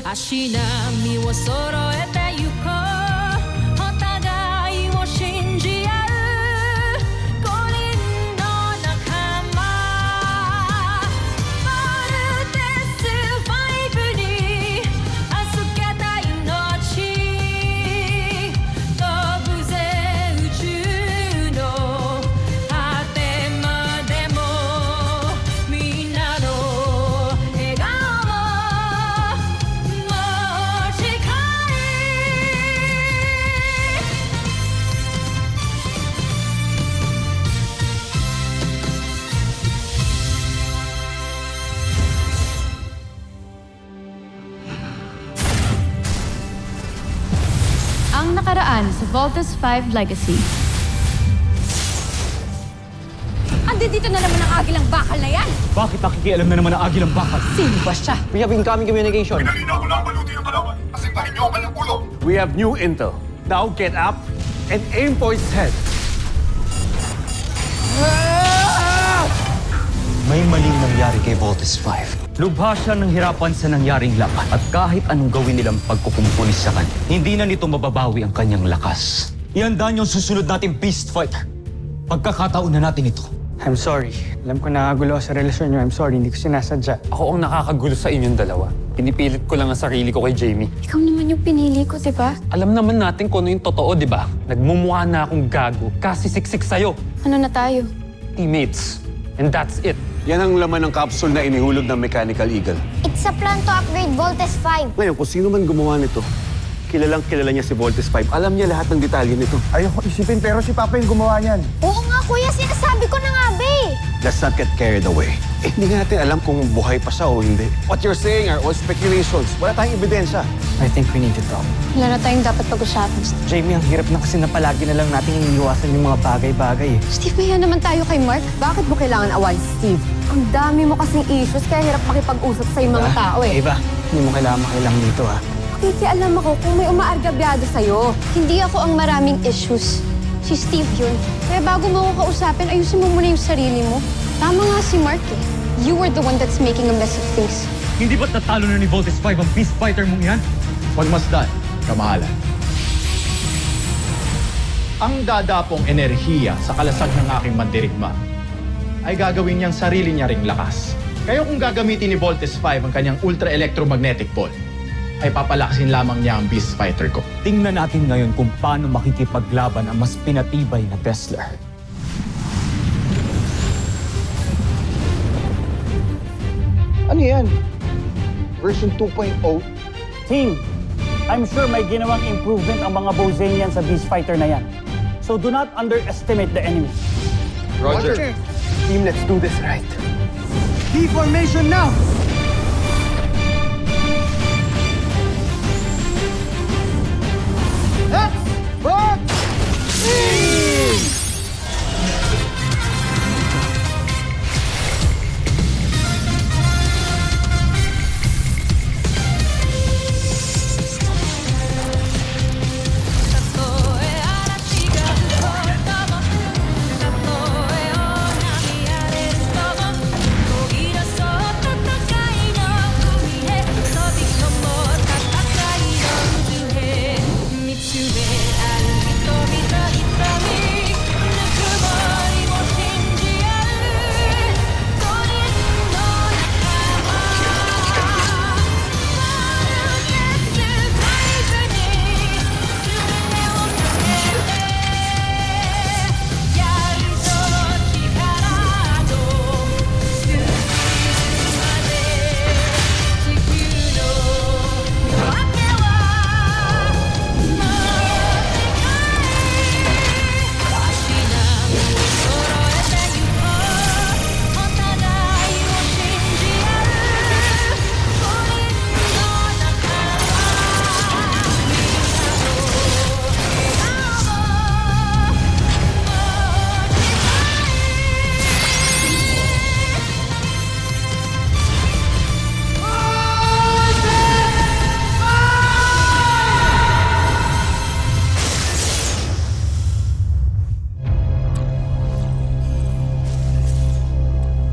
足並みを揃えてゆこうお互いを信じ合う五人の仲間ボルテス5に預けた命飛ぶぜ宇宙の果てまでもみんなの笑顔も持ち帰Ang nakaraan sa Voltes 5 Legacy. Andi dito na naman ang agilang bakal na yan! Bakit nakikialam na naman ang agilang bakal? Sino ba siya? We have incoming communication. Pinalina ko lang maluti ng kalaban. Asintahin niyo ang kanyang ulo. We have new intel. Now get up and aim for its head. May maling nangyari kay Voltes 5. Lubha siya ng hirapan sa nangyaring laban. At kahit anong gawin nilang pagkukumpulis sa kanya, hindi na nito mababawi ang kanyang lakas. Ihanda niyo ang susunod nating Beast Fighter. Pagkakataon na natin ito. I'm sorry. Alam ko nakagulo sa relasyon niyo. I'm sorry, hindi ko sinasadya. Ako ang nakakagulo sa inyong dalawa. Pinipilit ko lang ang sarili ko kay Jamie. Ikaw naman yung pinili ko, di ba? Alam naman natin kung ano yung totoo, di ba? Nagmumukha na akong gago. Kasi siksik sa'yo. Ano na tayo? Teammates. And that's it. Yan ang laman ng capsule na inihulog ng Mechanical Eagle. It's a plan to upgrade Voltes 5. Ngayon, kung sino man gumawa nito, kilalang kilala niya si Voltes 5. Alam niya lahat ng detalye nito. Ayoko isipin, pero si Papa yung gumawa niyan. Oo nga kuya, sinasabi ko na nga be. Let's not get carried away. Hindi nga natin alam kung buhay pa siya o hindi. What you're saying are all speculations. Wala tayong ebidensya. I think we need to talk. Wala na tayong dapat pag-usapan. Jamie, ang hirap na kasi na palagi na lang natin iniiwasan yung mga bagay-bagay eh. Steve, maya naman tayo kay Mark. Bakit mo kailangan awayin si Steve? Ang dami mo kasing issues kaya hirap makipag-usap sa mga tao eh. Eva, hindi mo kailangan makilang dito ha. Kikialam ako kung may umaargabyado sa'yo. Hindi ako ang maraming issues. Si Steve yun. Kaya bago mo ako kausapin, ayusin mo muna yung sarili mo. Tama nga si Mark eh. You were the one that's making a mess of things. Hindi ba't natalo na ni Voltes 5 ang Beast Fighter mong yan? Pagmasdan, kamahalan. Ang dadapong enerhiya sa kalasag ng aking mandirigma ay gagawin niyang sarili niya ring lakas. Kaya kung gagamitin ni Voltes 5 ang kanyang ultra-electromagnetic ball, ay papalakasin lamang niya ang Beast Fighter ko. Tingnan natin ngayon kung paano makikipaglaban ang mas pinatibay na Tesla. Ano yan? Version 2.0? Team, I'm sure may ginawang improvement ang mga Bozanian sa Beast Fighter na yan. So do not underestimate the enemy. Roger. Team, let's do this right. D-formation now!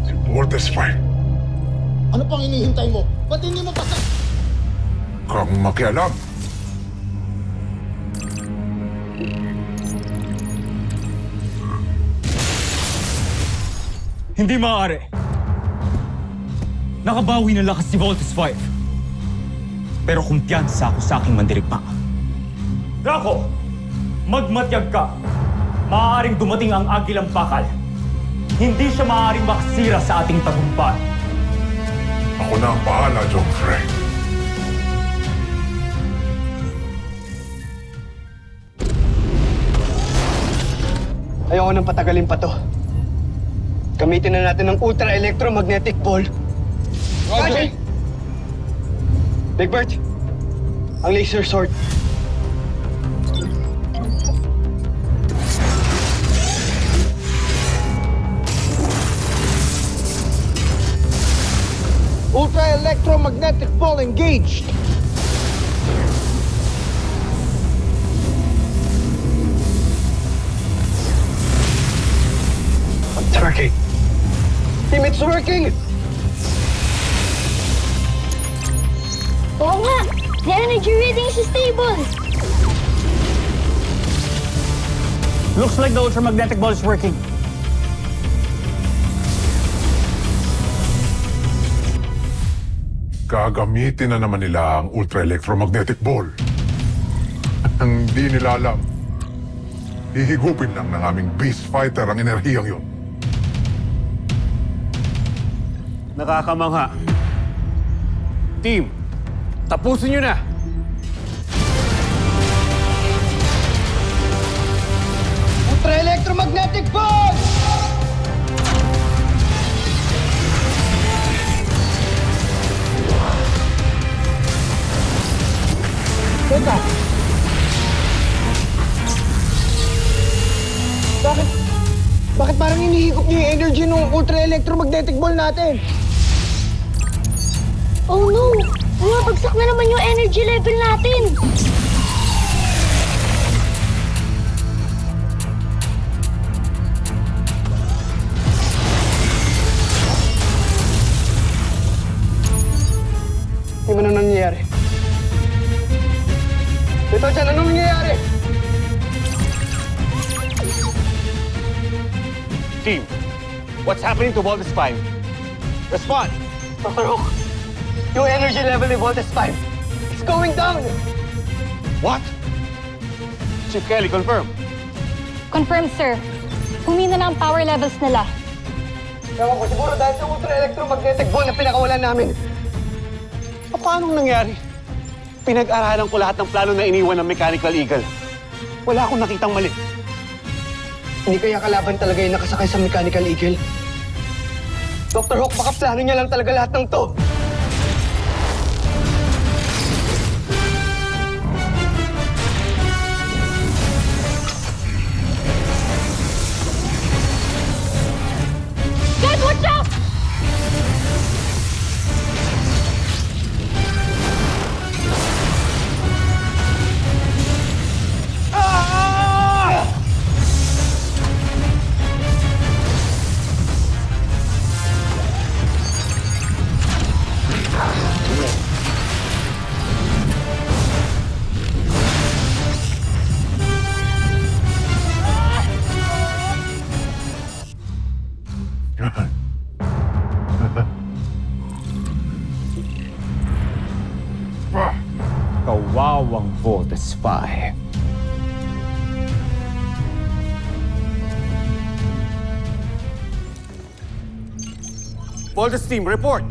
Si Voltes 5. Ano pang hinihintay mo? Ba't hindi mo pa kang makialam. Hindi maaari. Nakabawi ng lakas si Voltes 5. Pero kumpiyansa ako sa aking mandirigma. Draco, magmatyag ka. Maaaring dumating ang agilang bakal. Hindi siya maaaring makasira sa ating tagumpay. Ako na ang bahala, John Frey. Ayoko nang patagalin pa to. Gamitin na natin ng ultra-electromagnetic ball. Roger! Big Bert, ang laser sword. Ultra-electromagnetic ball engaged! It's working! Team, it's working! Oo nga! The energy reading is stable! Looks like the ultramagnetic ball is working. Gagamitin na naman nila ang ultra-electromagnetic ball. Ang di nila alam, hihigupin lang ng aming beast fighter ang enerhiyang yun. Nakakamangha. Team, tapusin nyo na! Ultra-electromagnetic ball! Teka! Bakit parang hinihigop niyo yung energy ng ultra-electromagnetic ball natin? Oh no! Bumabagsak na naman yung energy level natin! Di ba na nangyayari? Ito dyan, anong nangyayari? Team, what's happening to Voltes 5? Respond! Dr. Hook, yung energy level ni Voltes 5, it's going down! What? Chief Kelly, confirm. Confirmed, sir. Humina na ang power levels nila. Ewan ko, siguro dahil sa ultra-electromagnetic ball na pinakawalan namin. Paano nangyari? Pinag-aralan ko lahat ng plano na iniwan ng Mechanical Eagle. Wala akong nakitang mali. Hindi kaya kalaban talaga yung nakasakay sa Mechanical Eagle? Dr. Hook, baka plano niya lang talaga lahat ng to. Guys, watch out! Kawawang Voltes 5. Voltes team, report!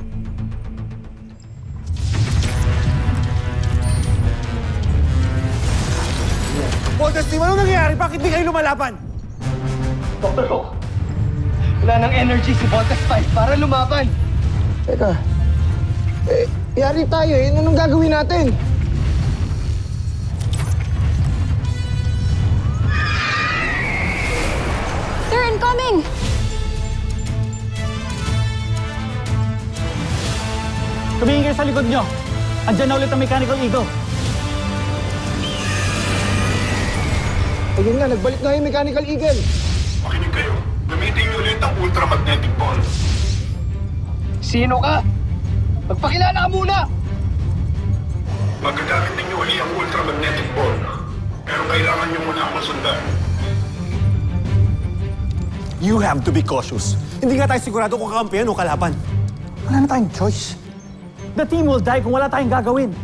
Voltes team, ano nangyayari? Bakit di kayo lumalaban? Dr. Hook, wala ng energy si Voltes 5 para lumaban. Teka, yari tayo eh. Anong gagawin natin? Sir, incoming! Tumingin kayo sa likod nyo. Andyan na ulit ang Mechanical Eagle. Ayun nga, nagbalik na yung Mechanical Eagle. Makinig kayo. Gamitin niyo ulit ang ultramagnetic ball. Sino ka? Magpakilala ka muna! Magagamit ninyo uli ang ultramagnetic ball. Pero kailangan nyo muna akong sundan. You have to be cautious. Hindi nga tayo sigurado kung kakampihan o kalaban. Wala na tayong choice. The team will die kung wala tayong gagawin.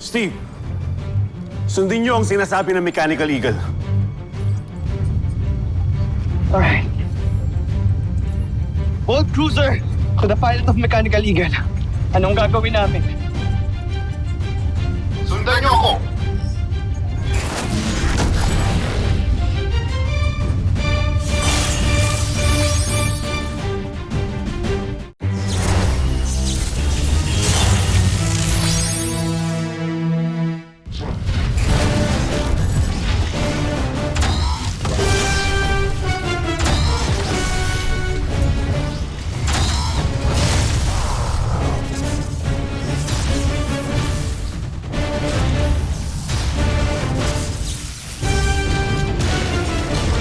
Steve, sundin niyo ang sinasabi ng Mechanical Eagle. Alright. Bolt Cruiser, to the pilot of Mechanical Eagle. Anong gagawin namin? Sundan niyo ako!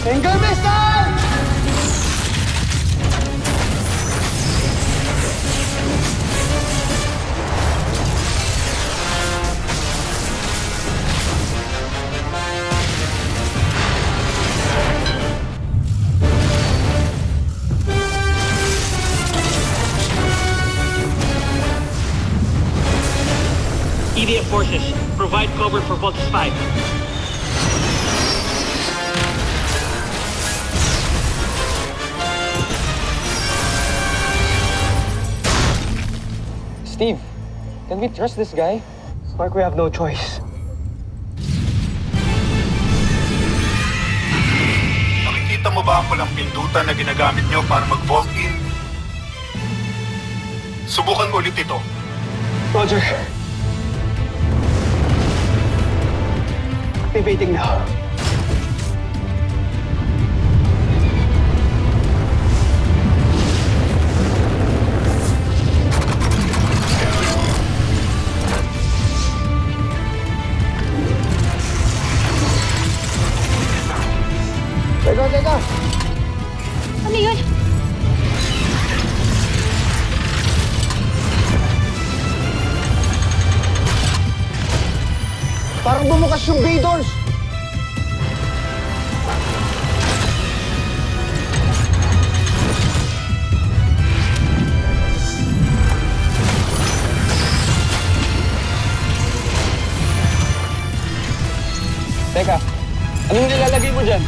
Finger missile! EDF forces, provide cover for Voltes 5. Steve, can we trust this guy? Mark, we have no choice. Nakikita mo ba ang pulang pindutan na ginagamit nyo para mag-vault in? Subukan mo ulit ito. Roger. Activating now. Teka! Ano yun? Parang bumukas yung bay doors! Teka, anong nilalagay mo dyan?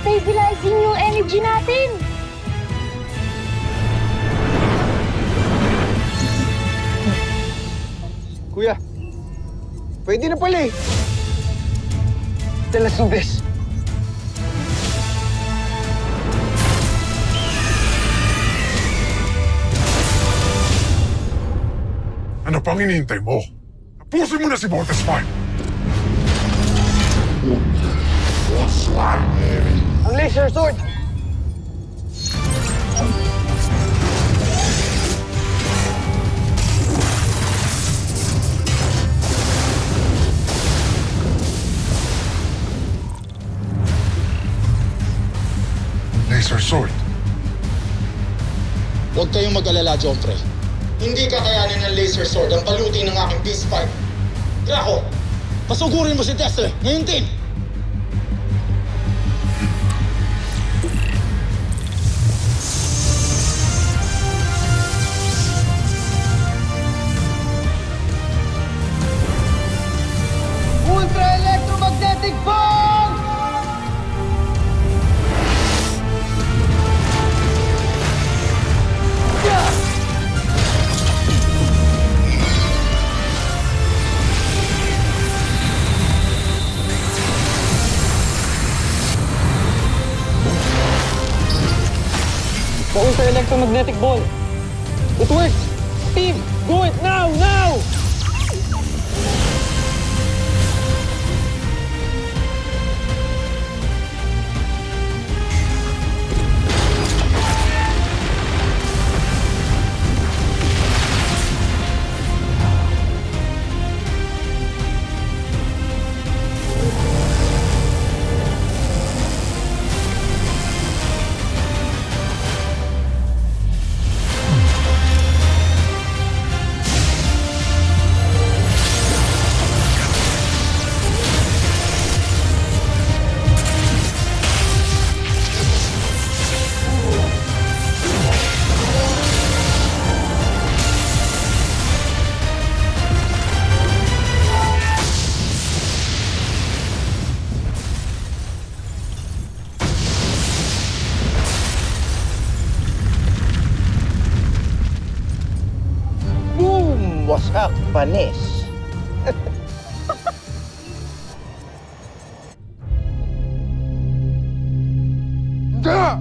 Stabilizing yung energy natin! Kuya, pwede na pala eh. Then let's do this. Ano pang hinihintay mo? Tapusin mo na si Voltes 5! Ang laser sword! Laser sword. Huwag kayong mag-alala, Joffrey. Hindi kakayanin ng laser sword ang palutin ng aking Beast Fight. Draco, pasugurin mo si Tesla ngayon din! Ultra electromagnetic ball! The ultra electromagnetic ball. It works! Steve, do it now! Now! Panis. Da!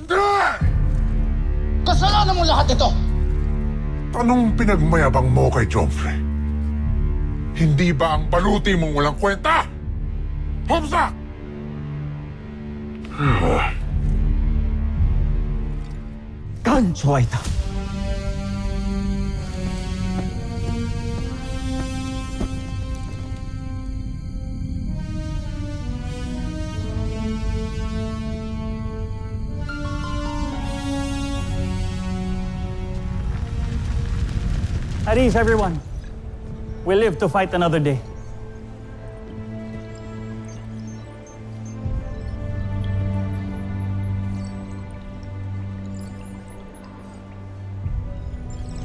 Da! Kasalanan mo lahat ito! Anong pinagmayabang mo kay Joffrey? Hindi ba ang baluti mong walang kwenta? Homsak! Gancho Aita. At ease, everyone. We live to fight another day.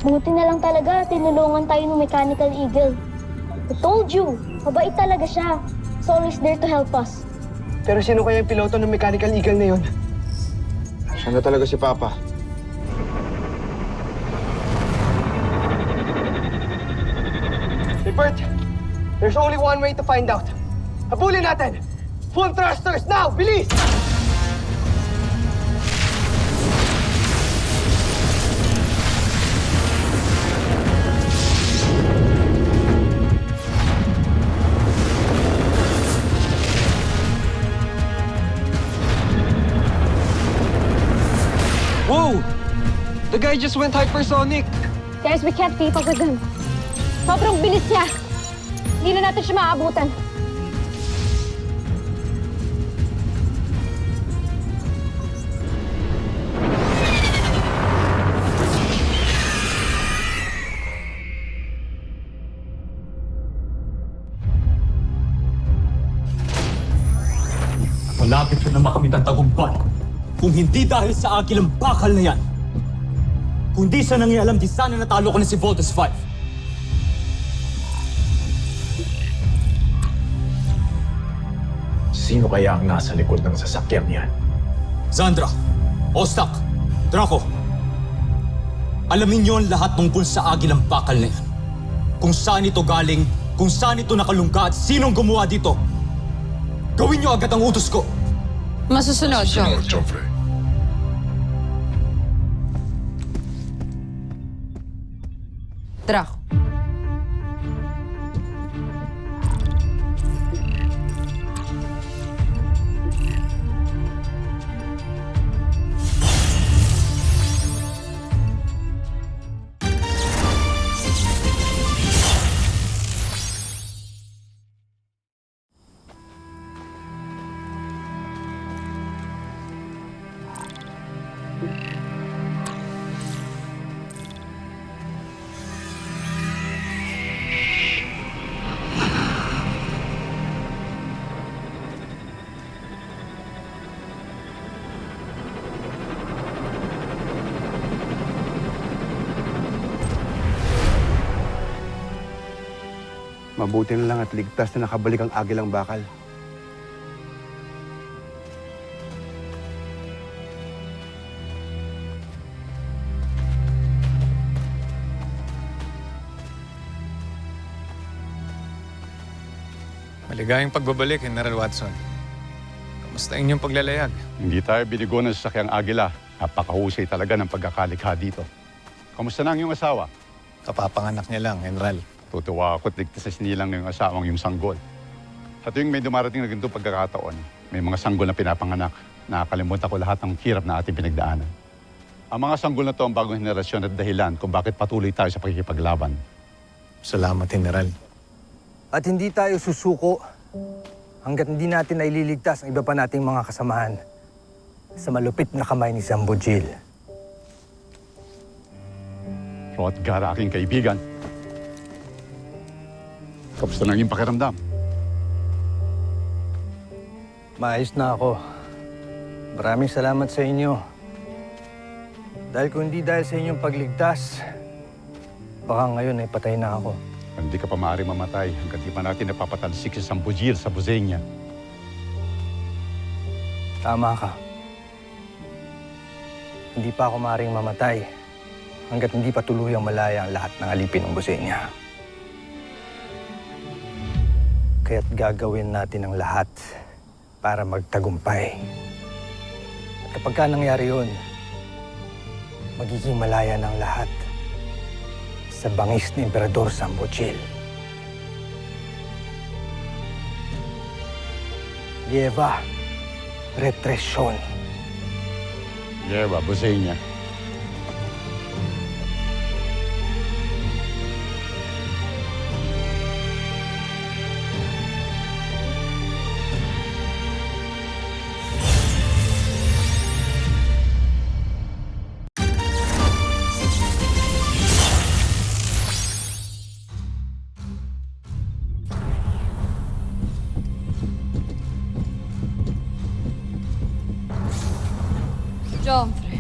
Buti na lang talaga, tinulungan tayo ng Mechanical Eagle. I told you, mabait talaga siya. He's always there to help us. Pero sino kaya yung piloto ng Mechanical Eagle na yun? Siya na talaga si Papa. Hey Bert, there's only one way to find out. Habulin natin! Full thrusters now! Bilis! Whoa! The guy just went hypersonic! Guys, we can't keep up with him. Sobrang bilis niya. Hindi na natin siya maaabutan. Malapit ko na makamit ang tagumpay. Kung hindi dahil sa agilang bakal na yan, kundi sa nangyayalam, di sana natalo ko na si Voltes 5. Sino kaya ang nasa likod ng sasakyan yan? Zandra, Ostak, Draco, alamin niyo ang lahat tungkol sa agilang bakal na yan. Kung saan ito galing, kung saan ito nakalungga at sinong gumawa dito. Gawin niyo agad ang utos ko. Masusunod, Sunod, Joffrey. Draco. Mabuti na lang at ligtas na nakabalik ang agilang bakal. Maligayang pagbabalik, General Watson. Kamusta inyong paglalayag? Hindi tayo binigo ng sasakyang agila. Napakahusay talaga ng pagkakalikha dito. Kamusta na ang iyong asawa? Kapapanganak niya lang, General. Tutuwa ako at ligtas sa sinilang ng iyong asawang yung sanggol. Sa tuwing may dumarating na ganitong pagkakataon, may mga sanggol na pinapanganak. Nakakalimutan ko lahat ng hirap na ating pinagdaanan. Ang mga sanggol na to ang bagong henerasyon at dahilan kung bakit patuloy tayo sa pakikipaglaban. Salamat, General. At hindi tayo susuko hanggat hindi natin naililigtas ang iba pa nating mga kasamahan sa malupit na kamay ni Zambojil. Hrothgar, aking kaibigan. Kamusta na ang iyong pakiramdam? Maayos na ako. Maraming salamat sa inyo Dahil kung hindi dahil sa inyong pagligtas, baka ngayon ay patay na ako. Hindi ka pa maaaring mamatay hanggang di pa natin napapatalsik si Sambujil sa Buzenia. Tama ka. Hindi pa ako maaaring mamatay hanggat hindi pa tuluyang malaya ang lahat ng alipin ng Buzenia. Kaya't gagawin natin ang lahat para magtagumpay. At kapag ka nangyari yun, magiging malaya ng lahat sa bangis ni Emperador Sambujil. Lleva repression. Lleva, Buzenia. Joffrey,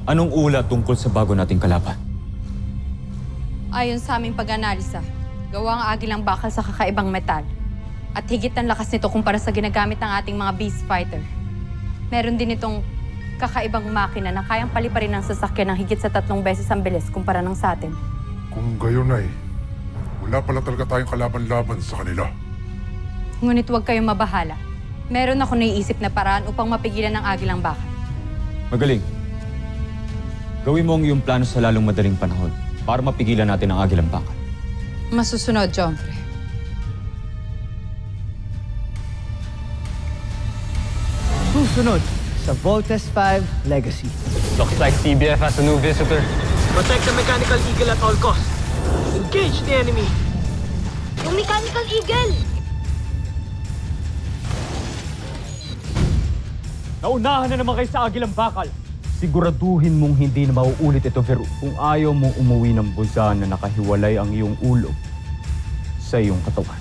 Anong ulat tungkol sa bago nating kalaban? ayon sa aming pag-analisa, gawa ang agilang bakal sa kakaibang metal. At higit ang lakas nito kumpara sa ginagamit ng ating mga beast fighter. Meron din itong kakaibang makina na kayang paliparin ng sasakyan ng higit sa 3 beses ang bilis kumpara ng sa atin. Kung gayon ay, wala pala talaga tayong kalaban-laban sa kanila. Ngunit huwag kayong mabahala. Meron ako naiisip na paraan upang mapigilan ang agilang bakal. Magaling. Gawin mo ang iyong plano sa lalong madaling panahon para mapigilan natin ang agilang bakal. Masusunod, Joffrey. Susunod sa Voltes 5 Legacy. Looks like CBF has a new visitor. Protect the Mechanical Eagle at all costs. Engage the enemy. Yung Mechanical Eagle! Naunahan na naman kayo sa agilang bakal. Siguraduhin mong hindi na mauulit ito, Veru. Kung ayaw mong umuwi ng busan na nakahiwalay ang iyong ulo sa iyong katawan.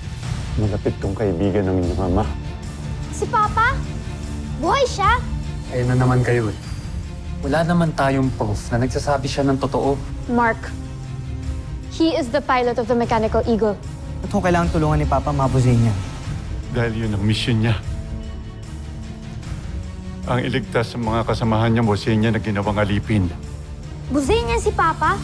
Malapit kong kaibigan ng inyong ama. Si Papa? Buhay siya? Ayun na naman kayo eh. Wala naman tayong proof na nagsasabi siya ng totoo. Mark, he is the pilot of the Mechanical Eagle. Ba't kung kailangan tulungan ni Papa mabusin niya? Dahil yun ang mission niya. Ang iligtas sa mga kasamahan niya, Buzenia, na ginawang alipin. Buhay niya si Papa?